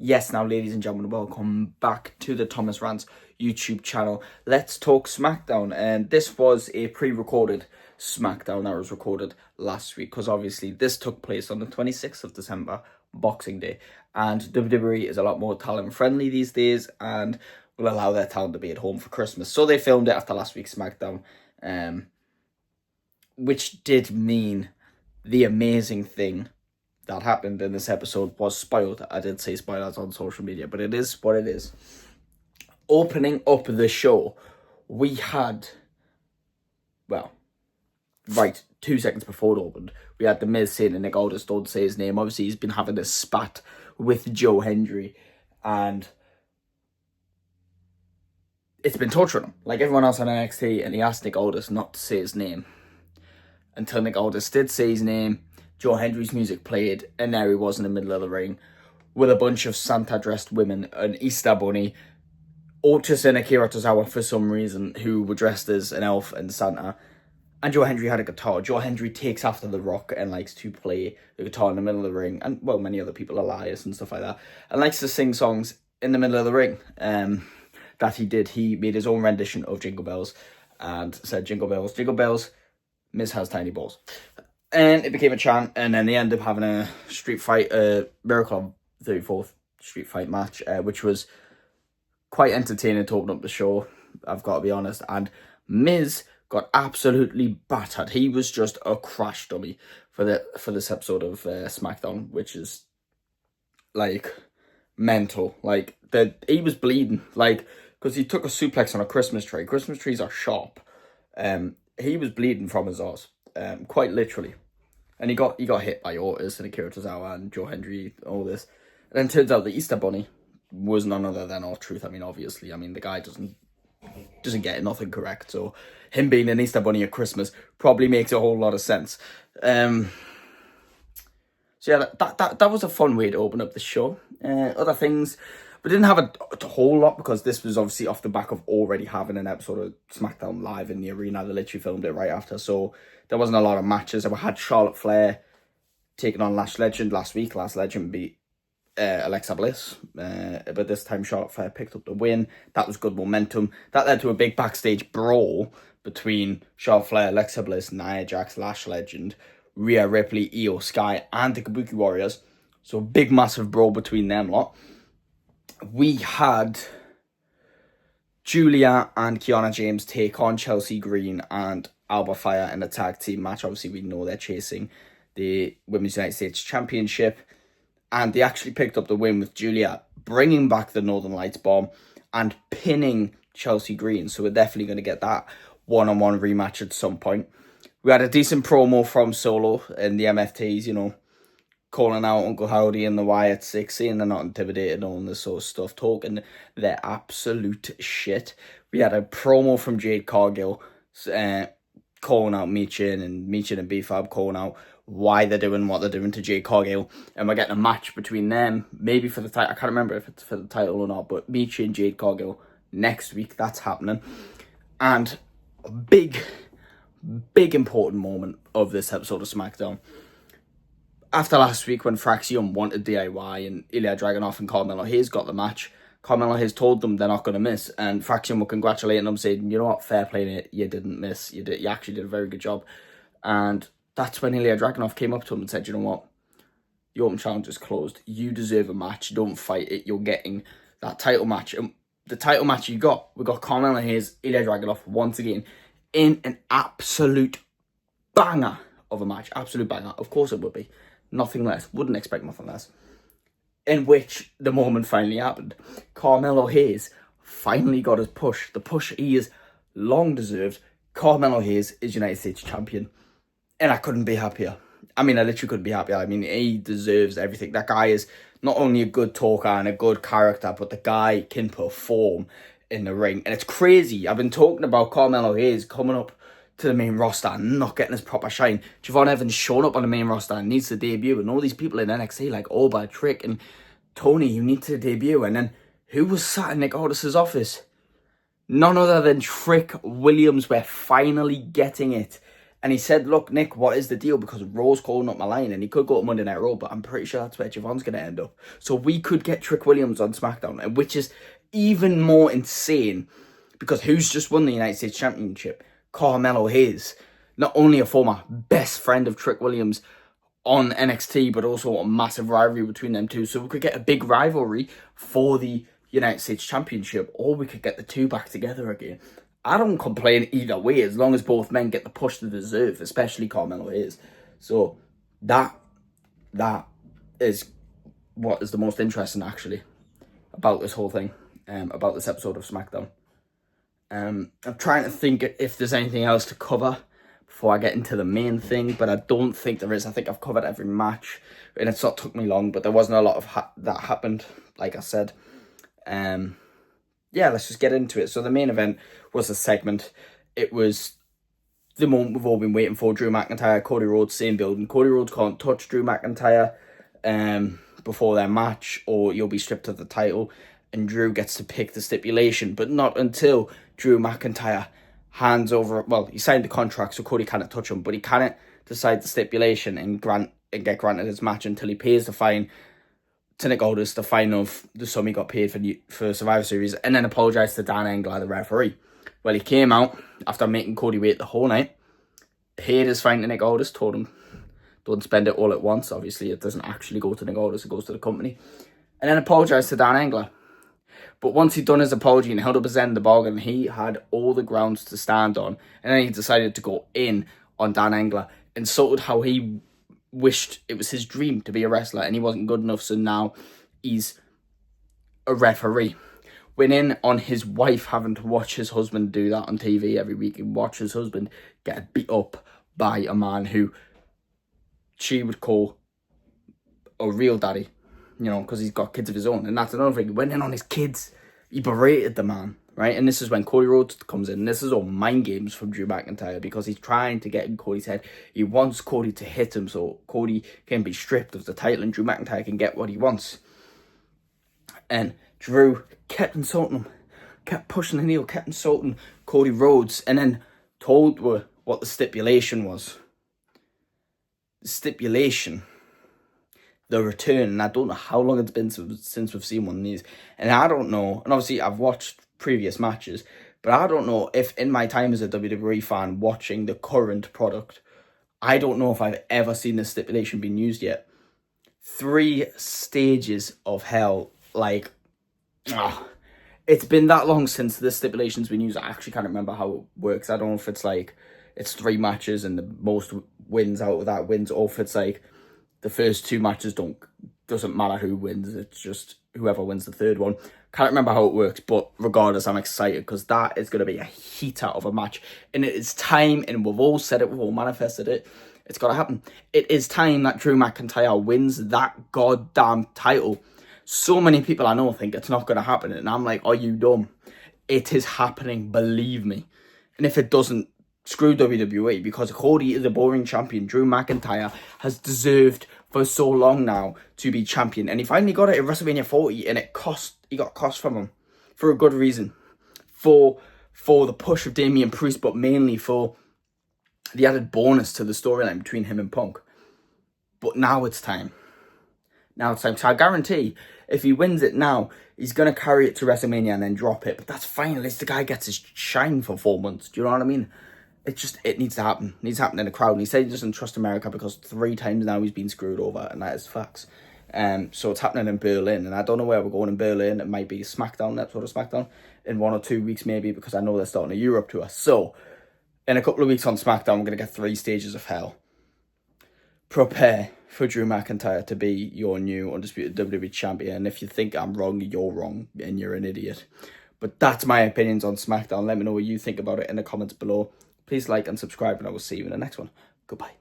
Yes, now, ladies and gentlemen, welcome back to the Thomas Rants YouTube channel. Let's talk SmackDown. And this was a pre-recorded SmackDown that was recorded last week, because obviously this took place on the 26th of December, Boxing Day. And WWE is a lot more talent-friendly these days and will allow their talent to be at home for Christmas. So they filmed it after last week's SmackDown, which did mean the amazing thing that happened in this episode was spoiled. I did say spoilers on social media, but it is what it is. Opening up the show, we had, well, right, 2 seconds before it opened, we had The Miz saying to Nick Aldis, don't say his name. Obviously, he's been having a spat with Joe Hendry, and it's been torturing him, like everyone else on NXT, and he asked Nick Aldis not to say his name. Until Nick Aldis did say his name, Joe Hendry's music played, and there he was in the middle of the ring with a bunch of Santa-dressed women, an Easter bunny, Otis and Akira Tozawa for some reason, who were dressed as an elf and Santa, and Joe Hendry had a guitar. Joe Hendry takes after The Rock and likes to play the guitar in the middle of the ring, and, well, many other people are liars and stuff like that, and likes to sing songs in the middle of the ring. That he did. He made his own rendition of Jingle Bells and said, jingle bells, Miz has tiny balls. And it became a chant, and then they ended up having a street fight, Miracle on 34th street fight match, which was quite entertaining to open up the show, I've got to be honest. And Miz got absolutely battered. He was just a crash dummy for this episode of SmackDown, which is, like, mental. Like, he was bleeding, like, because he took a suplex on a Christmas tree. Christmas trees are sharp. He was bleeding from his arse, quite literally. And he got hit by Otis and Akira Tozawa and Joe Hendry, all this. And then it turns out the Easter Bunny was none other than R-Truth. I mean, obviously, the guy doesn't get nothing correct. So him being an Easter Bunny at Christmas probably makes a whole lot of sense. So yeah, that was a fun way to open up the show. Other things, we didn't have a whole lot, because this was obviously off the back of already having an episode of SmackDown live in the arena. They literally filmed it right after, so there wasn't a lot of matches. We had Charlotte Flair taking on Lash Legend last week. Lash Legend beat Alexa Bliss, but this time Charlotte Flair picked up the win. That was good momentum. That led to a big backstage brawl between Charlotte Flair, Alexa Bliss, Nia Jax, Lash Legend, Rhea Ripley, Io Sky, and the Kabuki Warriors. So a big, massive brawl between them lot. We had Julia and Kiana James take on Chelsea Green and Alba Fire in a tag team match. Obviously, we know they're chasing the Women's United States Championship. And they actually picked up the win with Julia bringing back the Northern Lights bomb and pinning Chelsea Green. So we're definitely going to get that one-on-one rematch at some point. We had a decent promo from Solo and the MFTs, calling out Uncle Howdy and the Wyatt Six, saying they're not intimidated and all this sort of stuff, talking their absolute shit. We had a promo from Jade Cargill calling out Michin and B-Fab calling out why they're doing what they're doing to Jade Cargill. And we're getting a match between them, maybe for the title. I can't remember if it's for the title or not, but Michin and Jade Cargill next week. That's happening. And a big important moment of this episode of SmackDown. After last week when Fraxium wanted DIY and Ilya Dragunov and Carmelo Hayes got the match, Carmelo Hayes told them they're not going to miss, and Fraxium were congratulating them, saying, you know what, fair play, mate, you didn't miss. You actually did a very good job. And that's when Ilya Dragunov came up to him and said, you know what, the Open Challenge is closed. You deserve a match. Don't fight it. You're getting that title match. And the title match we got Carmelo Hayes, Ilya Dragunov once again in an absolute banger of a match. Absolute banger. Of course it would be. Nothing less. Wouldn't expect nothing less. In which the moment finally happened. Carmelo Hayes finally got his push. The push he is long deserved. Carmelo Hayes is United States champion. And I couldn't be happier. I literally couldn't be happier. He deserves everything. That guy is not only a good talker and a good character, but the guy can perform in the ring. And it's crazy. I've been talking about Carmelo Hayes coming up to the main roster and not getting his proper shine. Javon Evans showing up on the main roster and needs to debut, and all these people in NXT like Oba, Trick, and Tony, you need to debut. And then who was sat in Nick Aldis' office? None other than Trick Williams. We're finally getting it. And he said, look, Nick, what is the deal? Because Raw's calling up my line, and he could go to Monday Night Raw, but I'm pretty sure that's where Javon's going to end up. So we could get Trick Williams on SmackDown, which is even more insane, because who's just won the United States Championship? Carmelo Hayes. Not only a former best friend of Trick Williams on NXT, but also a massive rivalry between them two. So we could get a big rivalry for the United States Championship, or we could get the two back together again. I don't complain either way, as long as both men get the push they deserve, especially Carmelo Hayes. So that is what is the most interesting, actually, about this whole thing, about this episode of SmackDown. I'm trying to think if there's anything else to cover before I get into the main thing, but I don't think there is. I think I've covered every match, and it's not took me long, but there wasn't a lot of that happened, like I said. Yeah, let's just get into it. So the main event was a segment. It was the moment we've all been waiting for. Drew McIntyre, Cody Rhodes, same building. Cody Rhodes can't touch Drew McIntyre before their match, or you'll be stripped of the title. And Drew gets to pick the stipulation, but not until Drew McIntyre hands over. Well, he signed the contract, so Cody can't touch him, but he can't decide the stipulation and get granted his match until he pays the fine to Nicholls, the fine of the sum he got paid for Survivor Series, and then apologised to Dan Engler, the referee. Well, he came out after making Cody wait the whole night, paid his fine to Nicholls, told him don't spend it all at once. Obviously, it doesn't actually go to Nicholls, it goes to the company, and then apologised to Dan Engler. But once he'd done his apology and held up his end of the bargain, he had all the grounds to stand on, and then he decided to go in on Dan Engler, insulted how he wished it was his dream to be a wrestler and he wasn't good enough, so now he's a referee. Went in on his wife having to watch his husband do that on TV every week, and watch his husband get beat up by a man who she would call a real daddy, you know, because he's got kids of his own. And that's another thing. He went in on his kids. He berated the man, right? And this is when Cody Rhodes comes in. This is all mind games from Drew McIntyre, because he's trying to get in Cody's head. He wants Cody to hit him so Cody can be stripped of the title and Drew McIntyre can get what he wants. And Drew kept insulting him, kept pushing the heel, kept insulting Cody Rhodes, and then told her what the stipulation was. The stipulation, the return, and I don't know how long it's been since we've seen one of these, and I don't know, and obviously I've watched previous matches, but I don't know if in my time as a WWE fan watching the current product, I don't know if I've ever seen this stipulation being used yet. 3 stages of hell, like, it's been that long since this stipulation's been used. I actually can't remember how it works. I don't know if it's like, it's 3 matches and the most wins out of that wins, or if it's like the first 2 matches doesn't matter who wins, it's just whoever wins the third one. Can't remember how it works, but regardless, I'm excited because that is going to be a heater of a match. And it is time, and we've all said it, we've all manifested it, it's got to happen. It is time that Drew McIntyre wins that goddamn title. So many people I know think it's not going to happen, and I'm like, are you dumb? It is happening, believe me. And if it doesn't, screw WWE, because Cody is a boring champion. Drew McIntyre has deserved for so long now to be champion, and he finally got it at WrestleMania 40, and he got cost from him for a good reason, for the push of Damian Priest, but mainly for the added bonus to the storyline between him and Punk. But now it's time. Now it's time. So I guarantee if he wins it now, he's going to carry it to WrestleMania and then drop it. But that's fine. At least the guy gets his shine for 4 months. Do you know what I mean? It needs to happen. It needs to happen in the crowd. And he said he doesn't trust America because 3 times now he's been screwed over, and that is facts. So it's happening in Berlin, and I don't know where we're going in Berlin. It might be SmackDown, episode of SmackDown, in 1 or 2 weeks maybe, because I know they're starting a Europe tour. So in a couple of weeks on SmackDown, we're going to get 3 stages of hell. Prepare for Drew McIntyre to be your new undisputed WWE champion. And if you think I'm wrong, you're wrong, and you're an idiot. But that's my opinions on SmackDown. Let me know what you think about it in the comments below. Please like and subscribe, and I will see you in the next one. Goodbye.